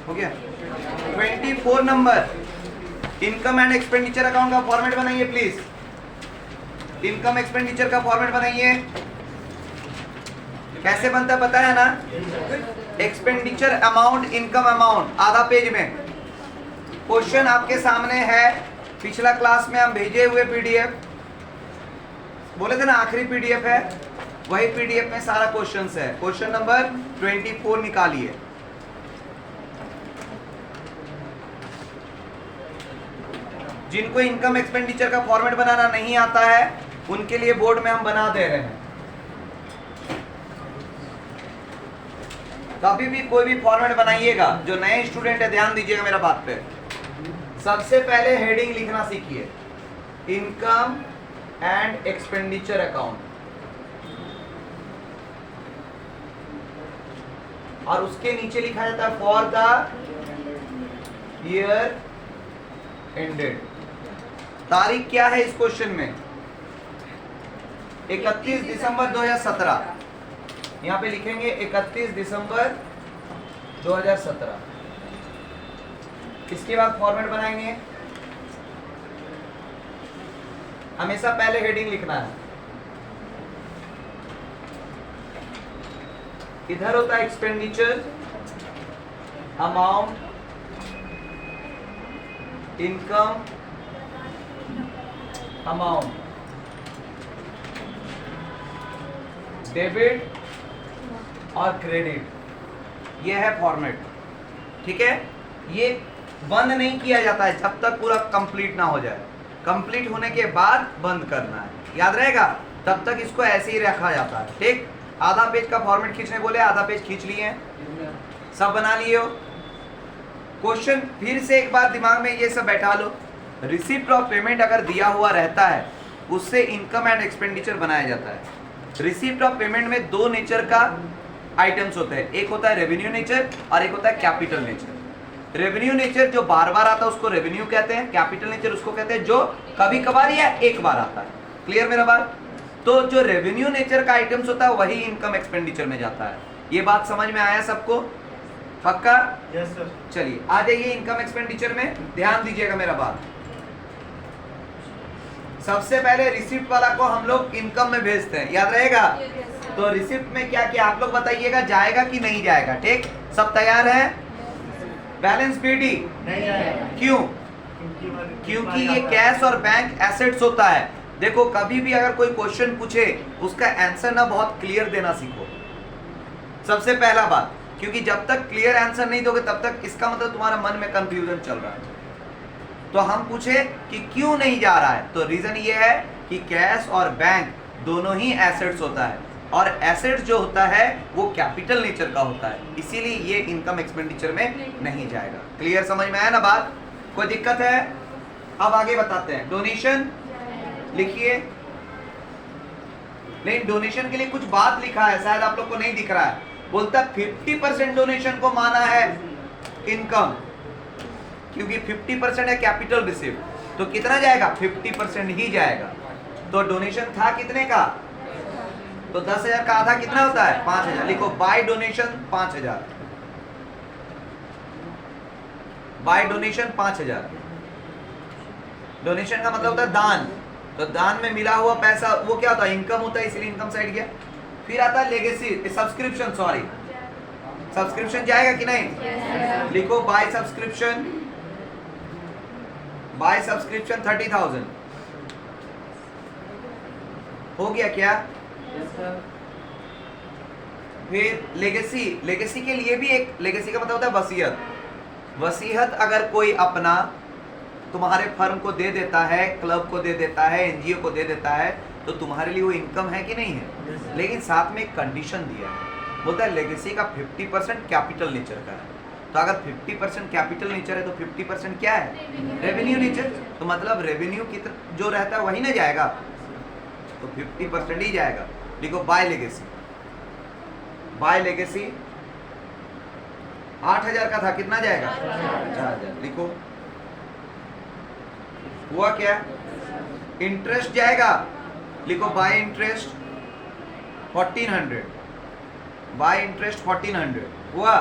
हो गया। 24 number, income and expenditure account का फॉर्मेट बनाइए प्लीज। इनकम एक्सपेंडिचर का फॉर्मेट बनाइए। कैसे बनता पता है ना? एक्सपेंडिचर अमाउंट, इनकम अमाउंट, आधा पेज में। क्वेश्चन आपके सामने है, पिछला क्लास में हम भेजे हुए पीडीएफ, बोले थे ना आखिरी पीडीएफ है, वही पीडीएफ में सारा क्वेश्चंस है। क्वेश्चन नंबर 24 निकालिए। जिनको इनकम एक्सपेंडिचर का फॉर्मेट बनाना नहीं आता है उनके लिए बोर्ड में हम बना दे रहे हैं। कभी भी कोई भी फॉर्मेट बनाइएगा, जो नए स्टूडेंट है ध्यान दीजिएगा मेरा बात पे। सबसे पहले हेडिंग लिखना सीखिए, इनकम एंड एक्सपेंडिचर अकाउंट, और उसके नीचे लिखा जाता है फॉर द ईयर एंडेड। तारीख क्या है इस क्वेश्चन में? 31 दिसंबर 2017। यहां पे लिखेंगे 31 दिसंबर 2017। इसके बाद फॉर्मेट बनाएंगे। हमेशा पहले हेडिंग लिखना है। इधर होता है expenditure amount, income amount, debit और क्रेडिट। ये है फॉर्मेट, ठीक है। ये बंद नहीं किया जाता है जब तक पूरा कंप्लीट ना हो जाए। कंप्लीट होने के बाद बंद करना है, याद रहेगा। तब तक इसको ऐसे ही रखा जाता है, ठीक। आधा पेज का फॉर्मेट खींचने बोले, आधा पेज खींच लिए हैं, सब बना लिए हो। क्वेश्चन फिर से एक बार दिमाग में ये सब बैठा लो। रिसिप्ट ऑफ पेमेंट अगर दिया हुआ रहता है उससे इनकम एंड एक्सपेंडिचर बनाया जाता है। रिसिप्ट ऑफ पेमेंट में दो नेचर का आइटम्स होते हैं, एक होता है रेवेन्यू नेचर और एक होता है कैपिटल नेचर। रेवेन्यू नेचर जो बार बार आता है उसको रेवेन्यू कहते हैं, कैपिटल नेचर उसको कहते हैं जो कभी कभार या एक बार आता है। क्लियर मेरा बात? तो जो रेवेन्यू नेचर का आइटम्स होता है वही इनकम एक्सपेंडिचर में जाता है। ये बात समझ में आया सबको? पक्का? Yes sir. चलिए आ जाइए इनकम एक्सपेंडिचर में, ध्यान दीजिएगा मेरा बात। सबसे पहले रिसिप्ट वाला को हम लोग इनकम में भेजते हैं, याद रहेगा। तो रिसिप्ट में क्या क्या आप लोग बताइएगा, जाएगा कि नहीं जाएगा? ठीक, सब तैयार है? बैलेंस पीडी नहीं जाएगा। क्यों? क्योंकि ये कैश और बैंक एसेट्स होता है। देखो कभी भी अगर कोई क्वेश्चन पूछे उसका आंसर ना बहुत क्लियर देना सीखो, सबसे पहला बात। क्योंकि जब तक क्लियर आंसर नहीं दोगे तब तक इसका मतलब तुम्हारा मन में कंफ्यूजन चल रहा है। तो हम पूछे कि क्यों नहीं जा रहा है, तो रीजन ये है कि कैश और बैंक दोनों ही एसेट्स होता है, और एसेट्स जो होता है वो कैपिटल नेचर का होता है, इसीलिए ये इनकम एक्सपेंडिचर में नहीं जाएगा। क्लियर, समझ में आया ना बात? कोई दिक्कत है? अब आगे बताते हैं। डोनेशन लिखिए। नहीं, डोनेशन के लिए कुछ बात लिखा है, शायद आप लोग को नहीं दिख रहा है। बोलता 50% डोनेशन को माना है इनकम, क्योंकि 50% है कैपिटल रिसिप्ट, तो कितना जाएगा? 50% ही जाएगा। तो डोनेशन था कितने का? तो 10,000 का आधा कितना होता है? 5,000। लिखो by donation 5,000, by donation 5,000। Donation का मतलब होता है दान, तो दान में मिला हुआ पैसा वो क्या होता है? इनकम होता है, इसलिए इनकम साइड गया। फिर आता है लेगेसी, सब्सक्रिप्शन, सॉरी सब्सक्रिप्शन जाएगा कि नहीं? लिखो बाय सब्सक्रिप्शन, बाय सब्सक्रिप्शन 30,000 हो गया क्या? फिर लेगेसी, लेगेसी के लिए भी एक, लेगेसी का मतलब होता है वसीयत। वसीयत अगर कोई अपना तुम्हारे फर्म को दे देता है, क्लब को दे देता है, एनजीओ को दे देता है, तो तुम्हारे लिए वो इनकम है कि नहीं है? लेकिन साथ में एक कंडीशन दिया है, बोलता है लेगेसी का 50% कैपिटल नेचर का है। तो अगर 50% कैपिटल नेचर है तो 50% क्या है? Revenue nature. तो मतलब रेवेन्यू कितना जो रहता है वही ना जाएगा, तो 50% ही जाएगा। देखो बाय लेगेसी, बाय लेगेसी 8,000 का था, कितना जाएगा? 4,000। लिखो हुआ क्या? इंटरेस्ट जाएगा, लिखो बाय इंटरेस्ट 1400, बाय इंटरेस्ट 1400 हुआ।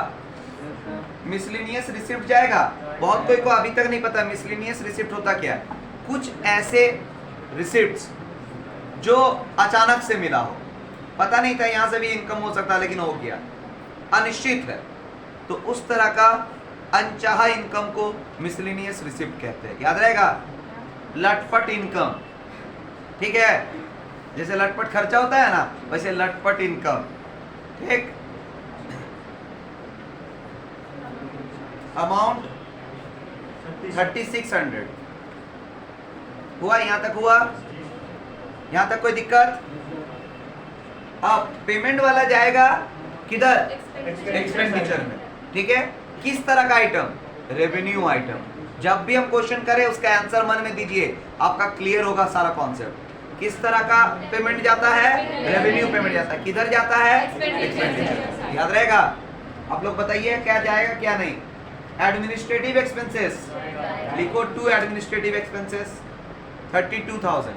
मिसलिनियस रिसिप्ट जाएगा। बहुत कोई को अभी तक नहीं पता मिसलिनियस रिसिप्ट होता क्या है। कुछ ऐसे रिसिप्ट्स जो अचानक से मिला हो, पता नहीं था यहाँ से भी इनकम हो सकता लेकिन हो गया, अनिश्चित है, तो उस तरह का अनचाहा इनकम को मिसलिनियस रिसिप्ट कहते हैं। याद रहेगा, लटपट इनकम, ठीक है, जैसे लटपट खर्चा होता है ना, वैसे लटपट इनकम। ठीक, अमाउंट 3600 हुआ, यहां तक हुआ, यहां तक कोई दिक्कत? अब पेमेंट वाला जाएगा किधर? एक्सपेंडिचर में। ठीक है, किस तरह का आइटम? Revenue item. जब भी हम क्वेश्चन करें उसका आंसर मन में दीजिए, आपका क्लियर होगा सारा कॉन्सेप्ट। किस तरह का पेमेंट जाता है? रेवेन्यू पेमेंट जाता है। किधर जाता है? एक्सपेंडिचर। याद रहेगा। आप लोग बताइए क्या जाएगा क्या नहीं। एडमिनिस्ट्रेटिव एक्सपेंसेस लिखो, 2 एडमिनिस्ट्रेटिव एक्सपेंसेस 32,000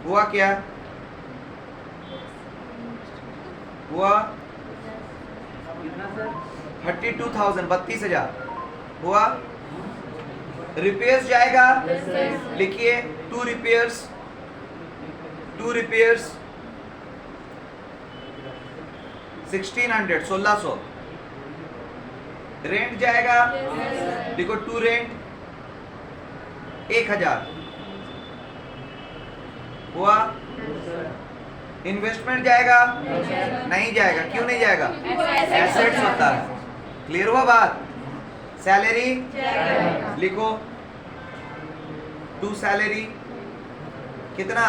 हुआ क्या? हुआ 32,000, 32,000 हुआ। रिपेयर्स जाएगा, लिखिए 2 रिपेयर्स 1600, 1600। रेंट जाएगा, देखो 2 रेंट 1000 हुआ। इन्वेस्टमेंट जाएगा? नहीं जाएगा। क्यों नहीं जाएगा? एसेट्स होता है। क्लियर हुआ बात? सैलरी लिखो, 2 सैलरी कितना?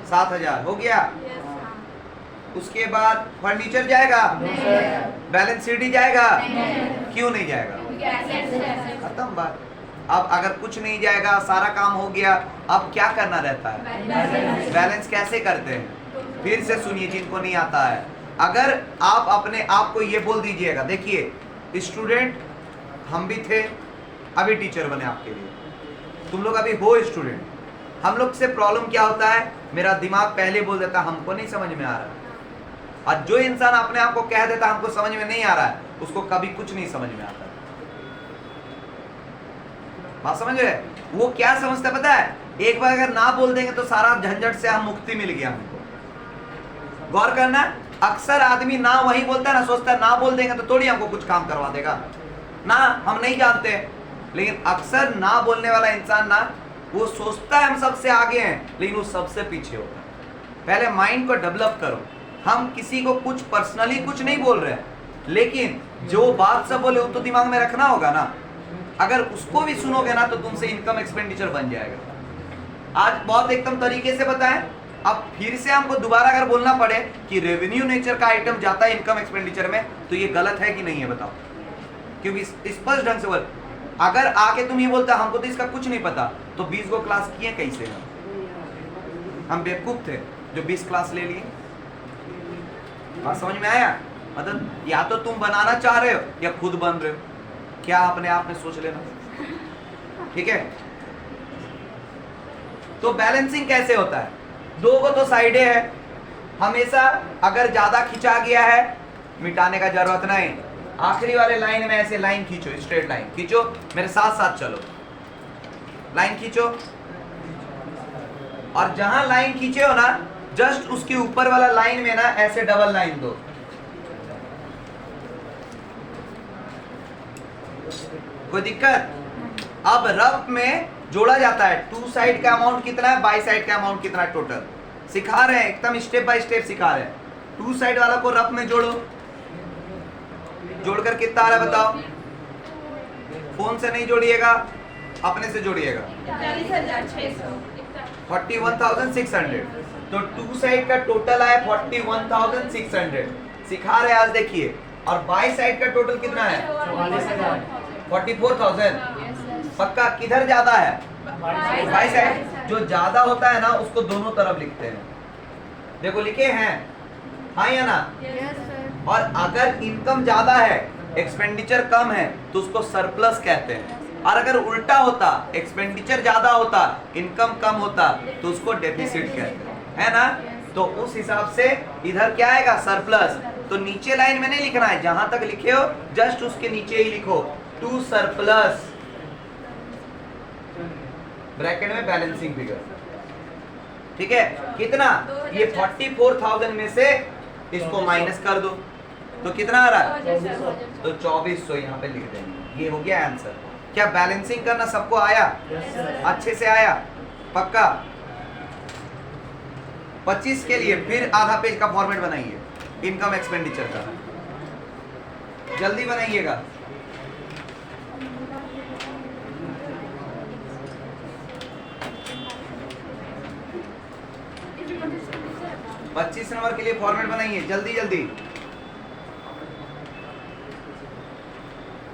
7,000 हो गया। उसके बाद फर्नीचर जाएगा? बैलेंस शीट ही जाएगा? क्यों नहीं जाएगा? खत्म बात। अब अगर कुछ नहीं जाएगा, सारा काम हो गया, अब क्या करना रहता है? बैलेंस कैसे करते हैं? फिर से सुनिए जिनको नहीं आता है। अगर आप अपने आप को ये बोल दीजिएगा, देखिए स्टूडेंट हम भी थे, अभी टीचर बने आपके लिए, तुम लोग अभी हो स्टूडेंट। हम लोग से प्रॉब्लम क्या होता है, मेरा दिमाग पहले बोल देता हमको नहीं समझ में आ रहा है। और जो इंसान अपने आप को कह देता हमको समझ में नहीं आ रहा है, उसको कभी कुछ नहीं समझ में आता। बात समझ रहे? वो क्या समझता है पता है? एक बार अगर ना बोल देंगे तो सारा झंझट से हम मुक्ति मिल गया हमको। गौर करना, अक्सर आदमी ना वही बोलता है ना, सोचता है ना बोल देंगे तो थोड़ी हमको कुछ काम करवा देगा ना, हम नहीं जानते। लेकिन अक्सर ना बोलने वाला इंसान ना, वो सोचता है हम सबसे आगे हैं, लेकिन वो सबसे पीछे होता है। पहले माइंड को डेवलप करो। हम किसी को कुछ पर्सनली कुछ नहीं बोल रहे हैं, लेकिन जो बात सब बोले वो तो दिमाग में रखना होगा ना। अगर उसको भी सुनोगे ना तो तुमसे इनकम एक्सपेंडिचर बन जाएगा। आज बहुत एकदम तरीके से बताएं। अब फिर से हमको दोबारा अगर बोलना पड़े कि रेवेन्यू नेचर का आइटम जाता है इनकम एक्सपेंडिचर में, तो ये गलत है कि नहीं है बताओ? क्योंकि स्पष्ट ढंग से बोल, अगर आके तुम ये बोलता हमको तो इसका कुछ नहीं पता, तो 20 गो क्लास किए कैसे? हम बेवकूफ थे जो 20 क्लास ले लिए। बात समझ में आया? मतलब या तो तुम बनाना चाह रहे हो या खुद बन रहे हो, क्या अपने आप में सोच लेना। ठीक है, तो बैलेंसिंग कैसे होता है? 2 को तो साइडे है, हमेशा अगर ज्यादा खिंचा गया है मिटाने का जरूरत नहीं। आखिरी वाले लाइन में ऐसे लाइन खींचो, स्ट्रेट लाइन खींचो, मेरे साथ साथ चलो, लाइन खींचो। और जहां लाइन खींचे हो ना, जस्ट उसके ऊपर वाला लाइन में ना ऐसे डबल लाइन दो। कोई दिक्कत? अब रफ में जोड़ा जाता है, 2 साइड का अमाउंट कितना है, बाई साइड का अमाउंट कितना है, टोटल सिखा रहे हैं, एकदम स्टेप बाय स्टेप सिखा रहे हैं। 2 साइड वाला को रफ में जोड़ो, जोड़कर कितना आ रहा है बताओ? फोन से नहीं जोड़िएगा, अपने से जोड़िएगा। 41,600। तो 2 साइड का टोटल आया 41,600, सिखा रहे हैं आज देखिए। और बाई साइड का टोटल कितना है? 44,000। पक्का? किधर ज्यादा है? By side. जो ज्यादा होता है ना उसको दोनों तरफ लिखते हैं, देखो लिखे हैं, हाँ या ना? और अगर इनकम ज्यादा है एक्सपेंडिचर कम है तो उसको सरप्लस कहते हैं। और अगर उल्टा होता, एक्सपेंडिचर ज्यादा होता इनकम कम होता, तो उसको डेफिसिट कहते हैं, है ना? तो उस हिसाब से इधर क्या आएगा, सरप्लस। तो नीचे लाइन में नहीं लिखना है, जहां तक लिखे हो जस्ट उसके नीचे ही लिखो टू सरप्लस, ब्रैकेट में बैलेंसिंग फिगर। ठीक है, कितना, ये 44,000 में से इसको माइनस कर दो तो कितना आ रहा है, तो 2400 यहाँ पे लिख देंगे। ये हो गया आंसर। क्या बैलेंसिंग करना सबको आया? अच्छे से आया, पक्का? 25 के लिए फिर आधा पेज का फॉर्मेट बनाइए, इनकम एक्सपेंडिचर का, जल्दी बनाइएगा। पच्चीस नंबर के लिए फॉर्मेट बनाइए, जल्दी जल्दी।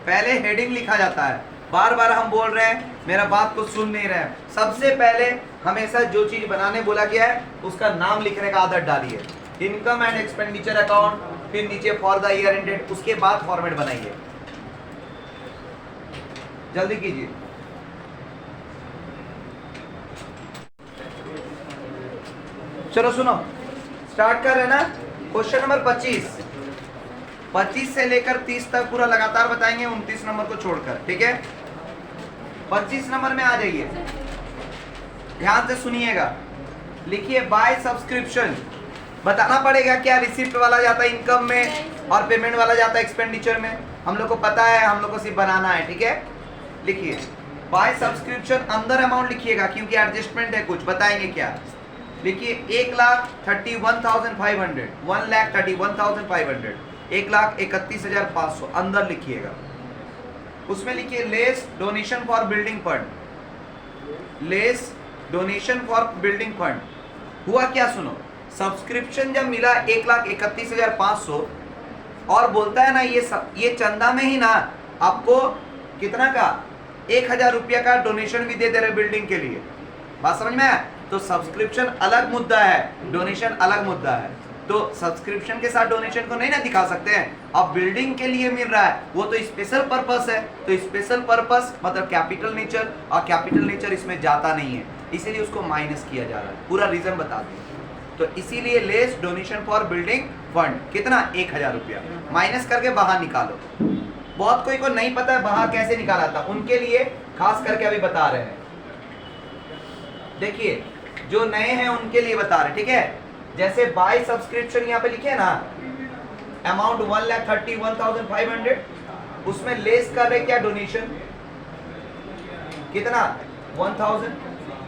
पहले हेडिंग लिखा जाता है, बार बार हम बोल रहे हैं, मेरा बात को सुन नहीं रहे हैं। सबसे पहले हमेशा जो चीज बनाने बोला गया है उसका नाम लिखने का आदत डालिए। इनकम एंड एक्सपेंडिचर अकाउंट, फिर नीचे फॉर द ईयर एंडेड, उसके बाद फॉर्मेट बनाइए, जल्दी कीजिए। चलो सुनो, स्टार्ट कर रहे हैं ना। क्वेश्चन नंबर 25 से लेकर 30 तक पूरा लगातार बताएंगे, 29 नंबर को छोड़कर, ठीक है। 25 नंबर में आ जाइए, ध्यान से सुनिएगा। लिखिए बाय सब्सक्रिप्शन, बताना पड़ेगा क्या रिसिप्ट वाला जाता है इनकम में और पेमेंट वाला जाता है एक्सपेंडिचर में, हम लोग को पता है, हम लोग को सिर्फ बनाना है, ठीक है। लिखिए बाय सब्सक्रिप्शन, अंदर अमाउंट लिखिएगा क्योंकि एडजस्टमेंट है कुछ, बताएंगे क्या। लिखिए 1,31,500, 1,31,500, 1,31,500 अंदर लिखिएगा। उसमें लिखिए less donation for building fund, less donation for building fund. हुआ क्या सुनो, सब्सक्रिप्शन जब मिला 1,31,500 और बोलता है ना ये चंदा में ही ना आपको कितना का 1,000 रुपया का डोनेशन भी दे दे रहे बिल्डिंग के लिए, बात समझ में आया। तो सब्सक्रिप्शन अलग मुद्दा है, डोनेशन अलग मुद्दा है। तो सब्सक्रिप्शन के साथ डोनेशन को नहीं ना दिखा सकते हैं। अब बिल्डिंग के लिए मिल रहा है वो तो स्पेशल पर्पस है, तो स्पेशल पर्पस मतलब कैपिटल नेचर, और कैपिटल नेचर इसमें जाता नहीं है, इसीलिए उसको माइनस किया जा रहा है। पूरा रीजन बता दें तो इसीलिए less donation for building fund कितना 1,000 रुपया माइनस करके बाहर निकालो। बहुत कोई को नहीं पता है बाहर कैसे निकाला था, उनके लिए खास करके अभी बता रहे हैं। देखिए जो नए हैं उनके लिए बता रहे, ठीक है। जैसे बाय सब्सक्रिप्शन यहाँ पे लिखे ना, अमाउंट 1,31,500, उसमें लेस कर रहे क्या डोनेशन, कितना 1,000।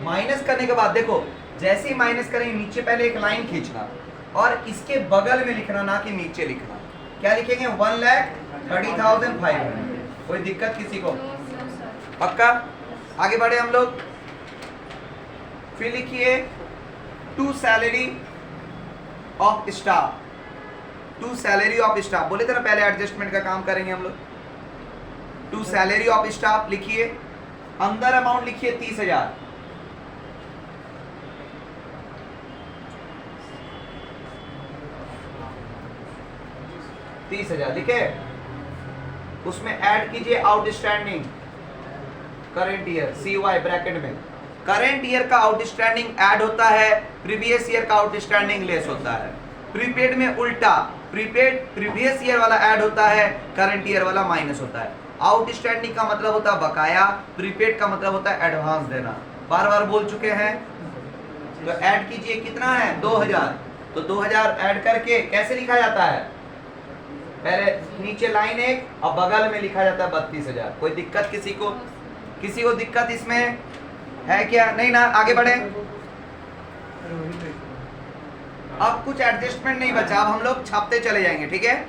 माइनस करने के बाद देखो जैसे ही माइनस करेंगे नीचे पहले एक लाइन खींचना और इसके बगल में लिखना, ना कि नीचे लिखना। क्या लिखेंगे 1,30,500। कोई दिक्कत किसी को? पक्का? आगे बढ़े हम लोग। फिर लिखिए to salary of staff, to salary of staff बोले थे ना, पहले एडजस्टमेंट का काम करेंगे हम लोग। टू सैलरी ऑफ स्टाफ लिखिए, अंदर अमाउंट लिखिए 30,000, लिखे। उसमें ऐड कीजिए outstanding current year, CY bracket में। करंट ईयर का आउटस्टैंडिंग ऐड होता है, प्रीवियस ईयर का आउटस्टैंडिंग लेस होता है। प्रीपेड में उल्टा, प्रीपेड प्रीवियस ईयर वाला ऐड होता है, करंट ईयर वाला माइनस होता है। आउटस्टैंडिंग का मतलब होता है बकाया, प्रीपेड का मतलब होता है एडवांस देना। बार बार बोल चुके हैं। तो ऐड कीजिए, कितना है 2,000, तो 2,000 ऐड करके कैसे लिखा जाता है, पहले नीचे लाइन एक और बगल में लिखा जाता है 32,000। कोई दिक्कत किसी को? किसी को दिक्कत इसमें है क्या? नहीं ना, आगे बढ़े। अब कुछ एडजस्टमेंट नहीं बचा, अब हम लोग छापते चले जाएंगे, ठीक है।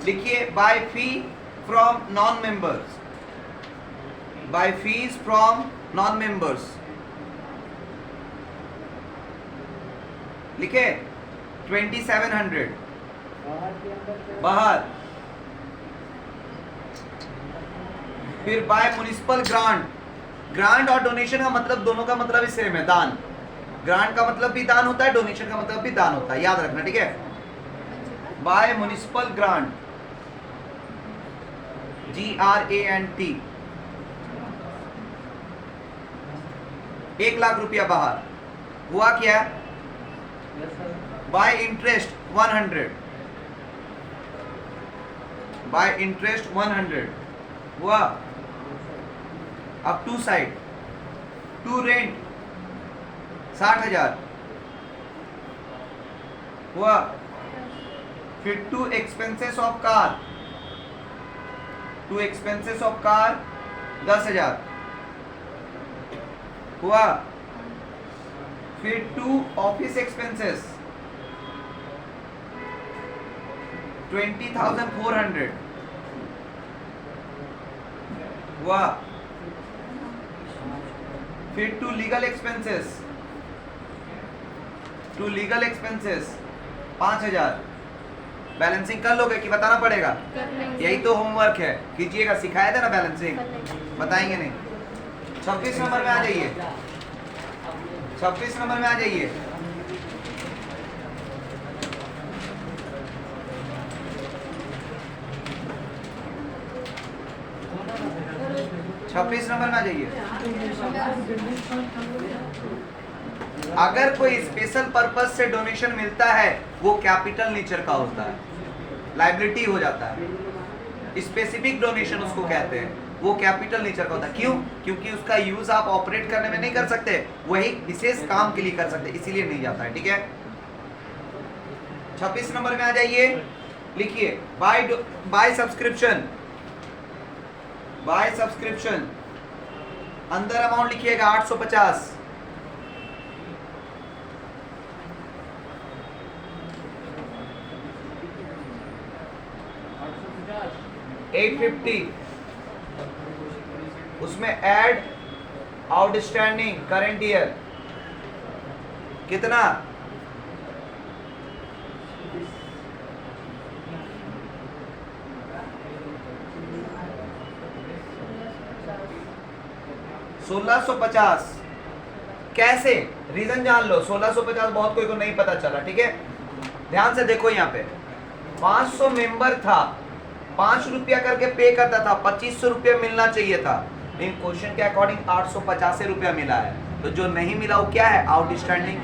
लिखिए by fee from non members, by fees from non members लिखे 2,700 बाहर। फिर बाय म्युनिसिपल ग्रांट, ग्रांट और डोनेशन का मतलब दोनों का मतलब ही सेम है, दान। ग्रांट का मतलब भी दान होता है, डोनेशन का मतलब भी दान होता है, याद रखना, ठीक है। बाय म्युनिसिपल ग्रांट, GRANT, 1,00,000 रुपया बाहर। हुआ क्या, बाय इंटरेस्ट 100, बाय इंटरेस्ट 100 हुआ। अब टू साइड, टू रेंट 60,000 हुआ। फिर to expenses of car, to expenses of car 10,000 हुआ। फिर टू ऑफिस एक्सपेंसेस 20,400 हुआ। फिर to legal expenses, to legal expenses 5,000। Balancing कर लोगे कि बताना पड़ेगा? यही तो होमवर्क है, कीजिएगा। सिखाया था ना बैलेंसिंग, बताएंगे नहीं। 26 नंबर में आ जाइए, 26 नंबर में आ जाइए। छब्बीस नंबर में आ जाइए। अगर कोई स्पेशल पर्पस से डोनेशन मिलता है वो कैपिटल नेचर का होता है, लायबिलिटी हो जाता है। स्पेसिफिक डोनेशन उसको कहते हैं, वो कैपिटल नेचर का होता है। क्यों? क्योंकि उसका यूज आप ऑपरेट करने में नहीं कर सकते, वही विशेष काम के लिए कर सकते, इसीलिए नहीं जाता है। ठीक है, 26 नंबर में आ जाइए। लिखिए बाय सब्सक्रिप्शन, बाय सब्सक्रिप्शन अंदर अमाउंट लिखिएगा 850। $850 उसमें ऐड आउटस्टैंडिंग करंट ईयर कितना? $1,650। कैसे? रीजन जान लो। 1,650 बहुत कोई को नहीं पता चला। ठीक है, ध्यान से देखो। यहाँ पे 500 मेंबर था, 5 रुपया करके पे करता था, 2500 रुपया मिलना चाहिए था, लेकिन क्वेश्चन के अकॉर्डिंग 850 रुपया मिला है। तो जो नहीं मिला वो क्या है? आउटस्टैंडिंग।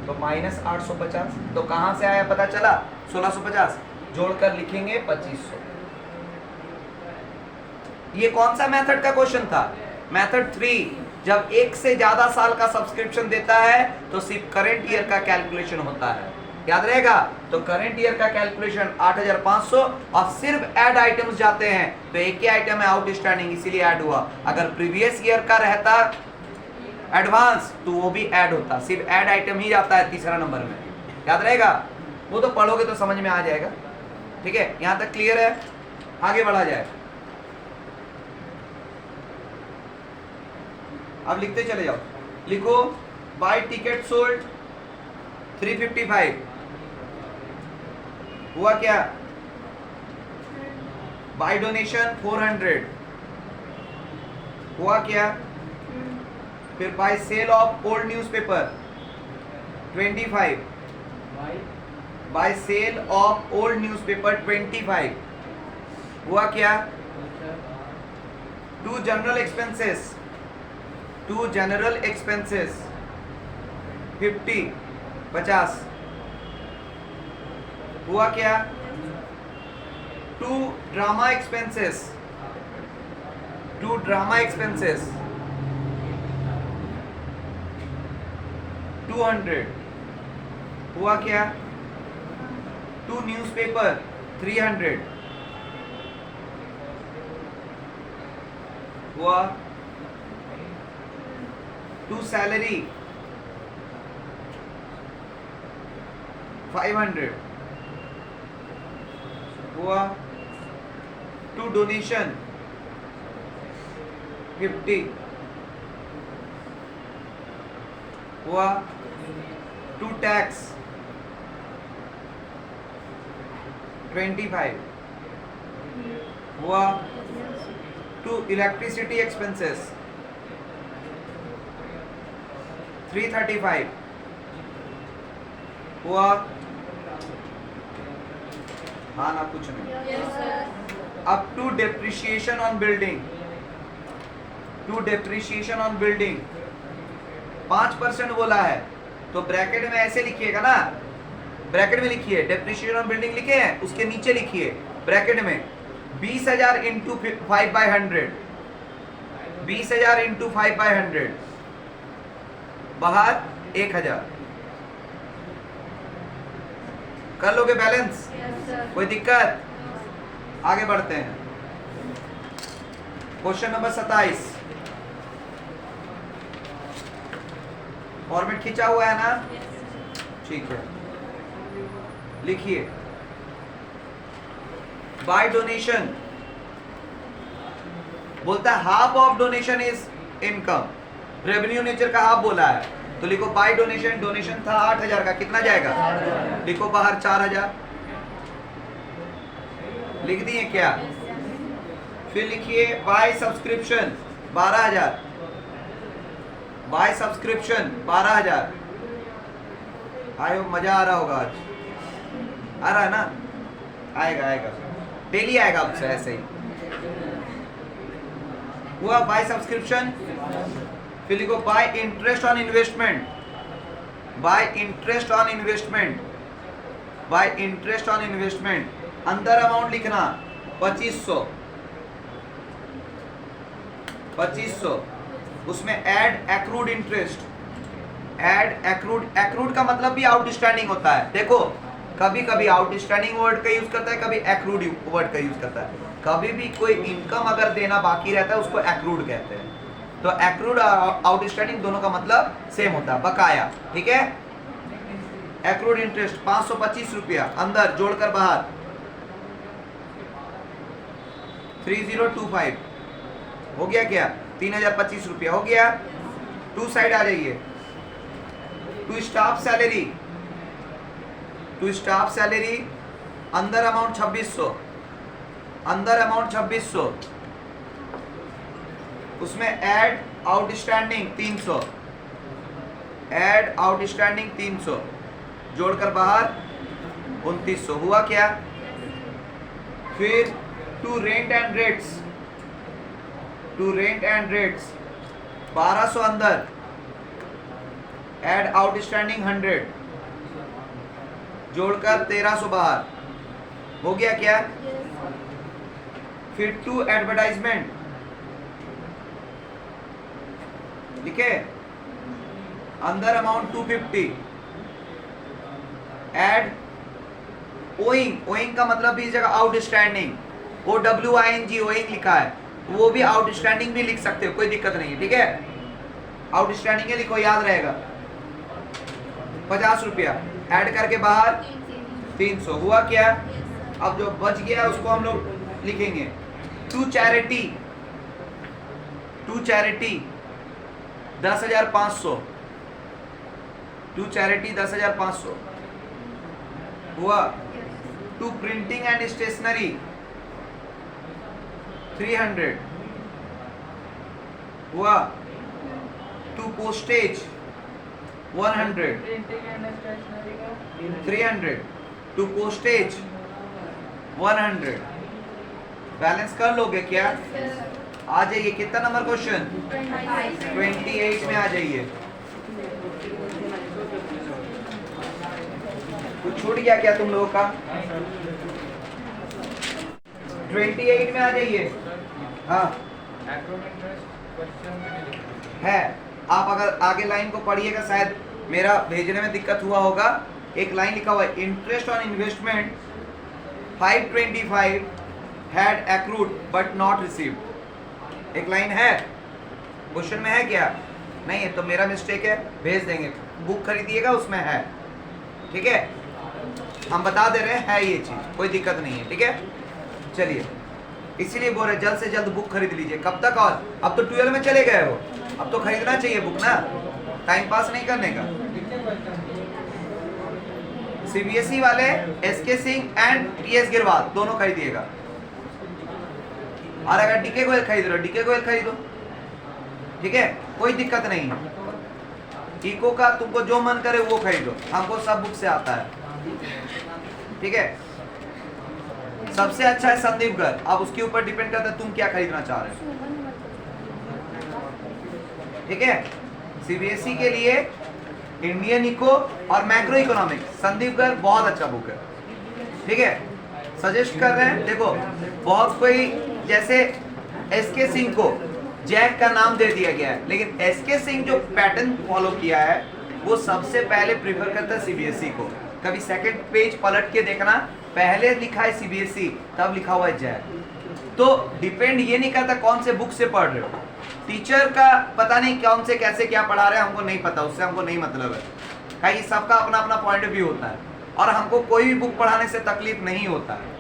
तो माइनस 850। तो कहां से आया पता चला? 1,650 जोड़कर लिखेंगे 2500। ये कौन सा मेथड का क्वेश्चन था? मेथड 3। जब एक से ज्यादा साल का सब्सक्रिप्शन देता है तो सिर्फ करंट ईयर का कैलकुलेशन होता है, याद रहेगा। तो करंट ईयर का कैलकुलेशन 8,500 और सिर्फ ऐड आइटम्स जाते हैं, तो एक ही आइटम है आउटस्टैंडिंग, इसीलिए ऐड हुआ। अगर प्रीवियस ईयर का रहता एडवांस तो वो भी ऐड होता, सिर्फ ऐड आइटम ही जाता है तीसरा नंबर में, याद रहेगा। वो तो पढ़ोगे तो समझ में आ जाएगा। ठीक है, यहां तक क्लियर है? आगे बढ़ा जाए। अब लिखते चले जाओ। लिखो बाय टिकट सोल्ड 355 हुआ क्या? बाय डोनेशन 400 हुआ क्या? फिर by sale of old newspaper 25, by sale of old newspaper 25 हुआ क्या? टू जनरल एक्सपेंसेस 50 हुआ क्या? टू ड्रामा एक्सपेंसेस 200 हुआ क्या? टू न्यूज़पेपर 300 हुआ। टू सैलरी 500 हुआ। टू डोनेशन 50 हुआ। टू टैक्स 25 हुआ। टू इलेक्ट्रिसिटी एक्सपेंसेस 335 हुआ। हाँ ना, कुछ नहीं। अब टू डेप्रिसिएशन ऑन बिल्डिंग 5% बोला है, तो ब्रैकेट में ऐसे लिखिएगा ना, ब्रैकेट में लिखिए डेप्रिसिएशन ऑन बिल्डिंग लिखे हैं, उसके नीचे लिखिए ब्रैकेट में 20,000 इंटू 5/100, 20,000 इंटू 5/100, बाहर 1,000। कर लोगे बैलेंस? कोई दिक्कत? आगे बढ़ते हैं। Question number 27। फॉर्मेट खींचा हुआ है ना? ठीक है, लिखिए बाय डोनेशन, बोलता है half of donation is income, revenue nature का हाफ बोला है, तो लिखो बाय डोनेशन, डोनेशन था 8,000 का, कितना जाएगा? लिखो बाहर 4,000, लिख दिए क्या? फिर लिखिए बाय सब्सक्रिप्शन 12,000, बाय सब्सक्रिप्शन 12,000। आए हो, मजा आ रहा होगा आज, आ रहा है ना? आएगा आएगा, डेली आएगा आपसे ऐसे ही। हुआ बाय सब्सक्रिप्शन। फिर लिखो by interest on investment, by interest on investment, by interest on investment. अंदर अमाउंट लिखना 2,500, 2,500, उसमें add accrued interest, add accrued, accrued का मतलब भी आउटस्टैंडिंग होता है। देखो कभी कभी आउटस्टैंडिंग वर्ड का यूज करता है, कभी एक्रूड वर्ड का यूज करता है। कभी भी कोई इनकम अगर देना बाकी रहता है उसको एक्रूड कहते हैं। तो एक्रूड और आउटस्टैंडिंग दोनों का मतलब सेम होता है, बकाया। ठीक है, एक्रूड इंटरेस्ट 525 रुपया, अंदर जोड़कर बाहर 3025 हो गया क्या? 3,025 रुपया हो गया। टू साइड आ जाइए, to staff salary, to staff salary, अंदर अमाउंट 2,600, अंदर अमाउंट 2,600, उसमें ऐड आउटस्टैंडिंग 300, ऐड आउटस्टैंडिंग 300, जोड़कर बाहर 2,900। हुआ क्या? फिर to rent and rates, to rent and rates 1,200 अंदर, ऐड आउटस्टैंडिंग 100, जोड़कर 1,300 बाहर। हो गया क्या? फिर टू एडवर्टाइजमेंट लिखे, अंदर अमाउंट 250, ऐड ओइंग, ओइंग का मतलब भी इस जगह आउटस्टैंडिंग, OWING ओइंग लिखा है, वो भी आउटस्टैंडिंग भी लिख सकते हो, कोई दिक्कत नहीं है। ठीक है, आउटस्टैंडिंग है लिखो, याद रहेगा। 50 रुपया ऐड करके बाहर 300। हुआ क्या? अब जो बच गया उसको हम लोग लिखेंगे to charity, to charity 10,500, to charity 10,500। हुआ टू प्रिंटिंग एंड स्टेशनरी 300। हुआ to postage 100, 300, to postage 100। Balance कर लोगे क्या? आ जाइए, कितना नंबर क्वेश्चन? 28 में आ जाइए। कुछ छूट गया क्या तुम लोगों का? 28 में आ जाइए। हाँ है, आप अगर आगे लाइन को पढ़िएगा, शायद मेरा भेजने में दिक्कत हुआ होगा। एक लाइन लिखा हुआ है interest on investment 525 had accrued but not received. एक लाइन है, क्वेश्चन में है क्या? नहीं है तो मेरा मिस्टेक है, भेज देंगे। बुक खरीदिएगा उसमें है। ठीक है, हम बता दे रहे हैं है ये चीज, कोई दिक्कत नहीं है। ठीक है, चलिए, इसीलिए बोल रहे जल्द से जल्द बुक खरीद लीजिए। कब तक? और अब तो 12 में चले गए हो, अब तो खरीदना चाहिए बुक ना, टाइम पास नहीं करने का। सीबीएसई वाले SK Singh and TS Grewal दोनों खरीदिएगा। और अगर डीके गोयल खरीद रहे हो, डीके गोयल खरीदो। ठीक है, कोई दिक्कत नहीं है। इको का तुमको जो मन करे वो खरीदो, हमको सब बुक से आता है। ठीक है, सबसे अच्छा है संदीप गर्ग, अब उसके ऊपर डिपेंड करता है तुम क्या खरीदना चाह रहे हो। ठीक है, सीबीएसई के लिए इंडियन इको और मैक्रो इकोनॉमिक्स, संदीप गर्ग बहुत अच्छा बुक है, ठीक है, सजेस्ट कर रहे हैं। देखो बहुत कोई, जैसे एसके सिंह को जैक का नाम दे दिया गया है, लेकिन एसके सिंह जो पैटर्न फॉलो किया है वो सबसे पहले प्रीफर करता है सीबीएसई को। कभी सेकंड पेज पलट के देखना, पहले लिखा है सीबीएसई तब लिखा हुआ है जैक। तो डिपेंड ये नहीं करता कौन से बुक से पढ़ रहे हो, टीचर का पता नहीं कौन से कैसे क्या पढ़ा रहे हैं, हमको नहीं पता, उससे हमको नहीं मतलब है, कहीं सबका अपना अपना पॉइंट ऑफ व्यू होता है और हमको कोई भी बुक पढ़ाने से तकलीफ नहीं होता है,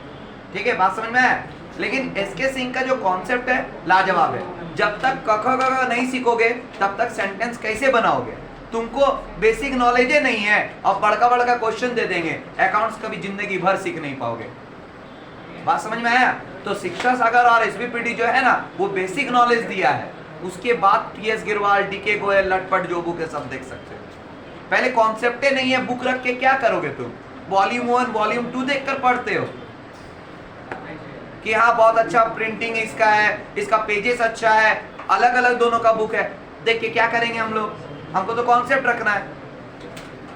ठीक है, बात समझ में आया। लेकिन एसके सिंह का जो कॉन्सेप्ट है लाजवाब है। जब तक क ख ग नहीं सीखोगे तब तक सेंटेंस कैसे बनाओगे, तुमको बेसिक नॉलेज ही नहीं है और बड़का बड़का क्वेश्चन दे देंगे, अकाउंट्स कभी जिंदगी भर सीख नहीं पाओगे। बात समझ में आया। तो शिक्षा सागर और एसबीपीटी जो है ना वो बेसिक नॉलेज दिया है, उसके बाद टीएस गिरवाल, डीके गोयल, लटपट जो बुक है सब देख सकते हो। पहले कॉन्सेप्ट नहीं है, बुक रख के क्या करोगे तुम, वॉल्यूम 1 वॉल्यूम 2 देखकर पढ़ते हो कि हाँ बहुत अच्छा प्रिंटिंग इसका है, इसका पेजेस अच्छा है, अलग अलग दोनों का बुक है, देख के क्या करेंगे हम लोग, हमको तो कॉन्सेप्ट रखना है।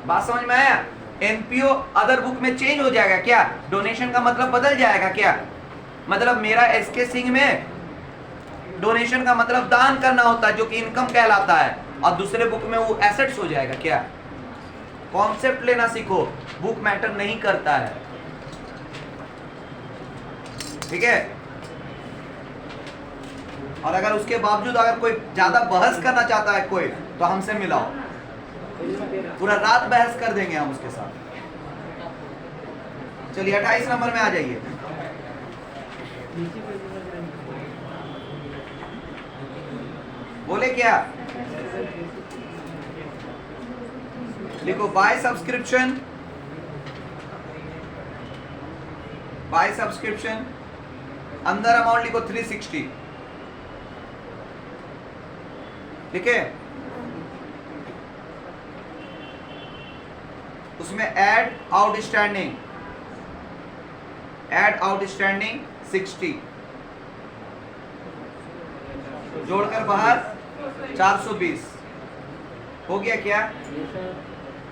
बात समझ में आया। एनपीओ अदर बुक में चेंज हो जाएगा क्या, डोनेशन का मतलब बदल जाएगा क्या, मतलब मेरा एसके सिंह में डोनेशन का मतलब दान करना होता है जो कि इनकम कहलाता है, और दूसरे बुक में वो एसेट्स हो जाएगा क्या। कॉन्सेप्ट लेना सीखो, बुक मैटर नहीं करता है, ठीक है। और अगर उसके बावजूद अगर कोई ज्यादा बहस करना चाहता है कोई, तो हमसे मिलाओ, पूरा रात बहस कर देंगे हम उसके साथ। चलिए 28 नंबर में आ जाइए। बोले क्या, लिखो बाय सब्सक्रिप्शन, बाय सब्सक्रिप्शन, अंदर अमाउंट लिखो 360, ठीक है। उसमें ऐड आउटस्टैंडिंग, ऐड आउटस्टैंडिंग 60, जोड़कर बाहर 420 हो गया क्या।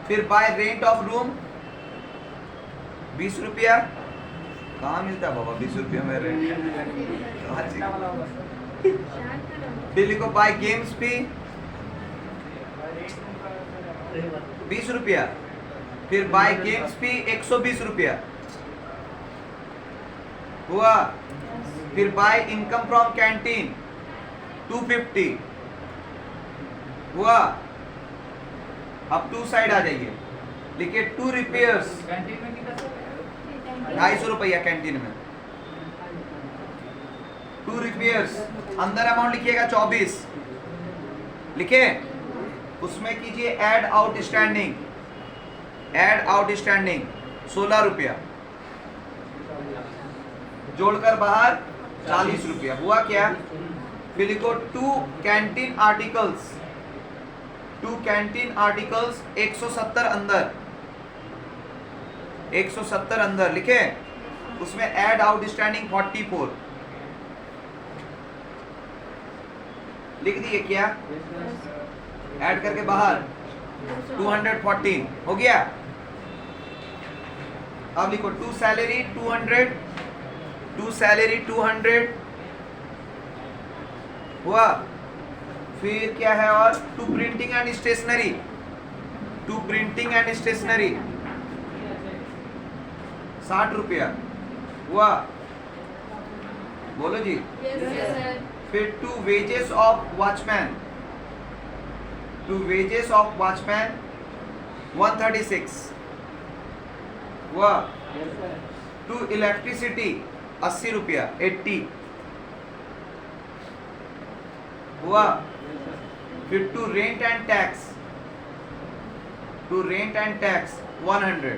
फिर बाय रेंट ऑफ रूम 20 रुपया, कहाँ मिलता है बाबा 20 रुपया में रेंट, फिर लिखो बाय गेम्स फी 20 रुपया, फिर बाय गेम्स फी 120 रुपया हुआ, फिर बाय इनकम फ्रॉम कैंटीन 250 हुआ। अब टू साइड आ जाइए, लिखिए 2 रिपेयर्स 250 रुपया कैंटीन में, 2 रिपेयर्स, अंदर अमाउंट लिखिएगा 24, लिखे, उसमें कीजिए ऐड आउटस्टैंडिंग, ऐड आउटस्टैंडिंग 16 रुपया, जोड़कर बाहर 40 रुपया हुआ क्या। फिर लिखो 2 कैंटीन आर्टिकल्स, 2 कैंटीन आर्टिकल्स 170 अंदर, 170 अंदर लिखे, उसमें ऐड आउटस्टैंडिंग 44 लिख दिए क्या, ऐड करके बाहर 214 हो गया। अब लिखो 2 सैलरी 200, 2 सैलरी 200 हुआ। फिर क्या है और 2 printing and stationery, 2 printing and stationery 60 रुपया हुआ, बोलो जी। फिर 2 wages of watchman, 2 wages of watchman 136 हुआ। 2 इलेक्ट्रिसिटी 80 रुपया 80 हुआ। फिर 2 rent and tax, 2 rent and tax 100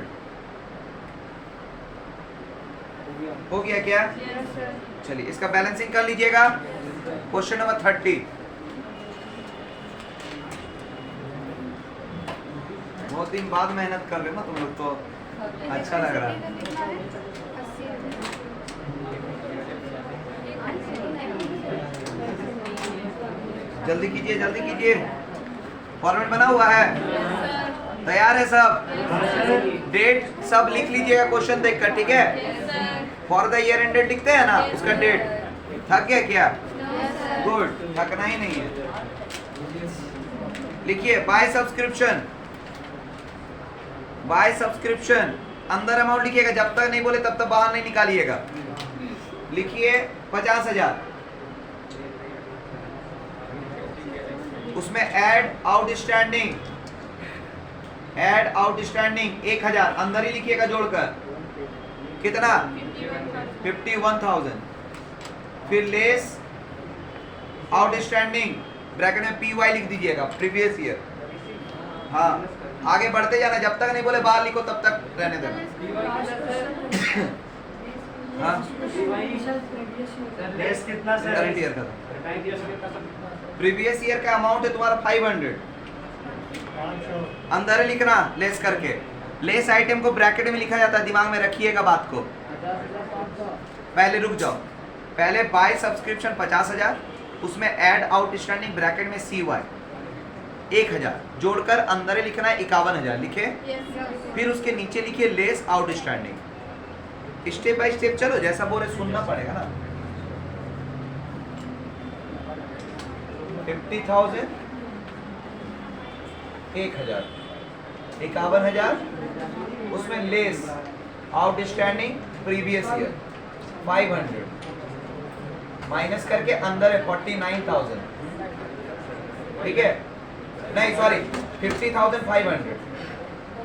हो गया क्या। चलिए इसका बैलेंसिंग कर लीजिएगा। क्वेश्चन नंबर 30, बहुत दिन बाद मेहनत कर रहे हो ना तुम लोग, तो अच्छा लग रहा है। जल्दी कीजिए, जल्दी कीजिए, फॉर्मेट बना हुआ है। तैयार है सब? डेट सब लिख लीजिएगा क्वेश्चन देखकर, ठीक है? फॉर द ईयर एंडेड लिखते हैं ना, उसका डेट। थक गया क्या? गुड, थकना ही नहीं है। लिखिए बाय सब्सक्रिप्शन, बाय सब्सक्रिप्शन अंदर अमाउंट लिखिएगा, जब तक नहीं बोले तब तक बाहर नहीं निकालिएगा। लिखिए 50,000, उसमें ऐड आउटस्टैंडिंग, ऐड आउटस्टैंडिंग 1,000 अंदर ही लिखिएगा जोड़कर। कितना? 51,000। फिर लेस आउटस्टैंडिंग ब्रैकेट में PY लिख दीजिएगा, प्रीवियस ईयर। हाँ, आगे बढ़ते जाना, जब तक नहीं बोले बाहर लिखो तब तक रहने देना। हाँ, लेस कितना सर? करंट ईयर का प्रीवियस ईयर का अमाउंट है तुम्हारा 500, अंदर ही लिखना लेस करके। लेस आइटम को ब्रैकेट में लिखा जाता है, दिमाग में रखिएगा बात को। पहले रुक जाओ, पहले बाय सब्सक्रिप्शन 50,000, उसमें ऐड आउटस्टैंडिंग ब्रैकेट में CY 1,000 जोड़कर अंदर ही लिखना है 51,000। लिखे? फिर उसके नीचे लिखिए less outstanding. Step by step चलो, जैसा बोले सुनना पड़ेगा ना। 50,000, 1,000, 51,000, उसमें less outstanding previous year 500 minus करके अंदर है 49,000, ठीक है? नहीं सॉरी, 50,500,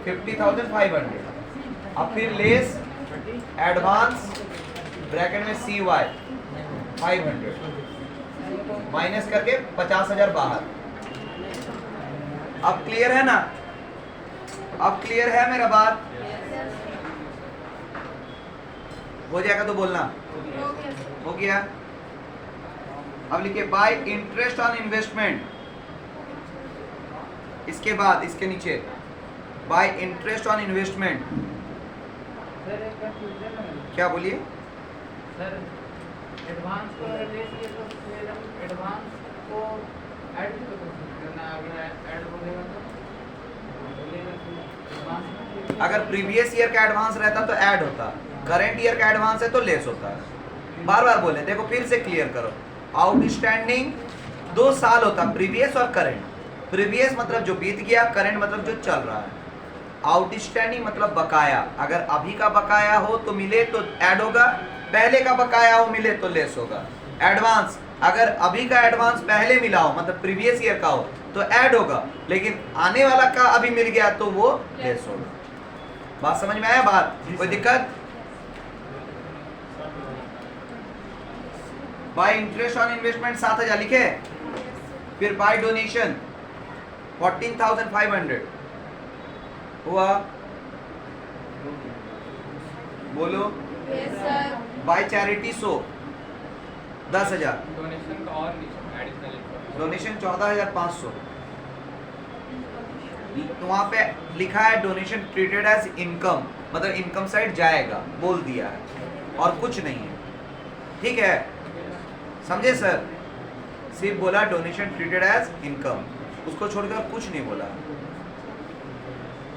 50,500। अब फिर लेस एडवांस ब्रैकेट में CY 500 माइनस करके 50,000 बाहर। अब क्लियर है ना? अब क्लियर है मेरा बात? हो जाएगा तो बोलना। हो गया? अब लिखिए बाय इंटरेस्ट ऑन इन्वेस्टमेंट, इसके बाद इसके नीचे बाय इंटरेस्ट ऑन इन्वेस्टमेंट। क्या बोलिए? सर एडवांस को लेस किया तो फिर एडवांस को ऐड भी तो करना, अगर ऐड बोलेगा तो एडवांस। अगर प्रीवियस ईयर का एडवांस रहता तो ऐड होता, करंट ईयर का एडवांस है तो लेस होता है। बार बार बोले, देखो फिर से क्लियर करो। आउटस्टैंडिंग 2 साल होता, प्रीवियस और करंट। प्रीवियस मतलब जो बीत गया, करंट मतलब जो चल रहा है। आउटस्टैंडिंग मतलब बकाया, अगर अभी का बकाया हो तो मिले तो ऐड होगा, पहले का बकाया हो मिले तो लेस होगा। एडवांस, अगर अभी का एडवांस पहले मिला हो मतलब प्रीवियस ईयर का हो तो ऐड होगा, लेकिन आने वाला का अभी मिल गया तो वो लेस होगा। बात समझ में आया? बात कोई दिक्कत? बाय इंटरेस्ट ऑन इन्वेस्टमेंट 7,000 लिखे। फिर बाय डोनेशन 14,500 हुआ, बोलो। बाय चैरिटी 100 10,000, डोनेशन का और एडिशनल डोनेशन 14,500। तो वहां पे लिखा है डोनेशन ट्रीटेड एज इनकम, मतलब इनकम साइड जाएगा, बोल दिया है और कुछ नहीं है, ठीक है? समझे सर? सिर्फ बोला डोनेशन ट्रीटेड एज इनकम, उसको छोड़कर कुछ नहीं बोला,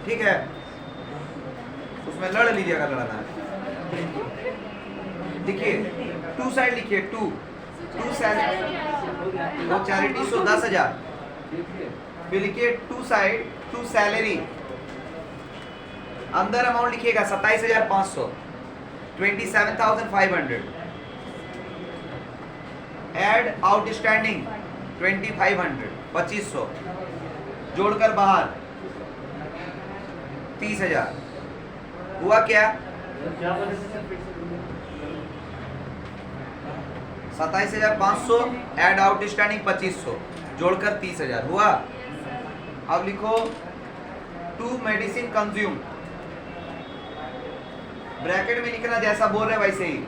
ठीक है? उसमें लड़ लीजिएगा, लड़ना है। देखिए 2 साइड लिखिए, 2 सैलरी, वो चैरिटी 100 10,000। फिर लिखिए 2 साइड 2 सैलरी, अंदर अमाउंट लिखिएगा 27,500 27,500। एड आउटस्टैंडिंग 2,500 2500 जोड़कर बाहर 30,000 हुआ क्या? 27,500 एड आउटस्टैंडिंग 2500 जोड़कर 30,000 हुआ। अब लिखो 2 मेडिसिन कंज्यूम, ब्रैकेट में लिखना जैसा बोल रहे वैसे ही।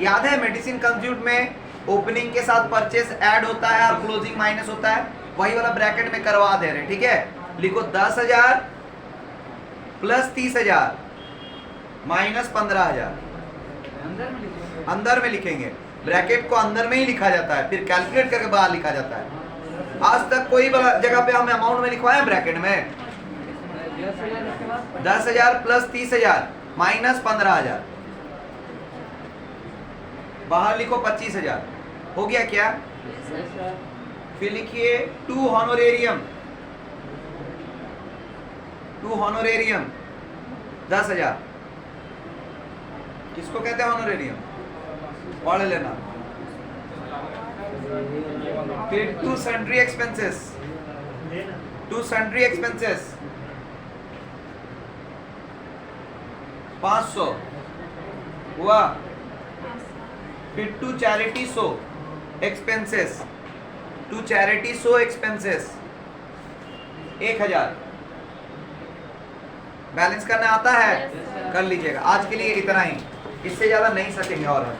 याद है मेडिसिन कंज्यूम में ओपनिंग के साथ परचेस ऐड होता है और क्लोजिंग माइनस होता है, वही वाला ब्रैकेट में करवा दे रहे, ठीक है? लिखो 10,000 प्लस 30,000 माइनस 15,000। अंदर में लिखेंगे, ब्रैकेट को अंदर में ही लिखा जाता है, फिर कैलकुलेट करके बाहर लिखा जाता है। आज तक कोई जगह पे हम अमाउंट में लिखवाए ब्रैकेट में 10,000 उसके बाद 10,000 प्लस 30,000 माइनस 15,000, बाहर लिखो 25,000, हो गया क्या? फिर लिखिए टू हॉनोरेरियम 10,000, किसको कहते हैं हॉनोरेरियम? पढ़ लेना। फिर टू सन्ड्री एक्सपेंसेस 500 हुआ। फिर to charity show expenses 1,000। Balance करना आता है? कर लीजिएगा। आज के लिए इतना ही, इससे ज्यादा नहीं सकेंगे और हम।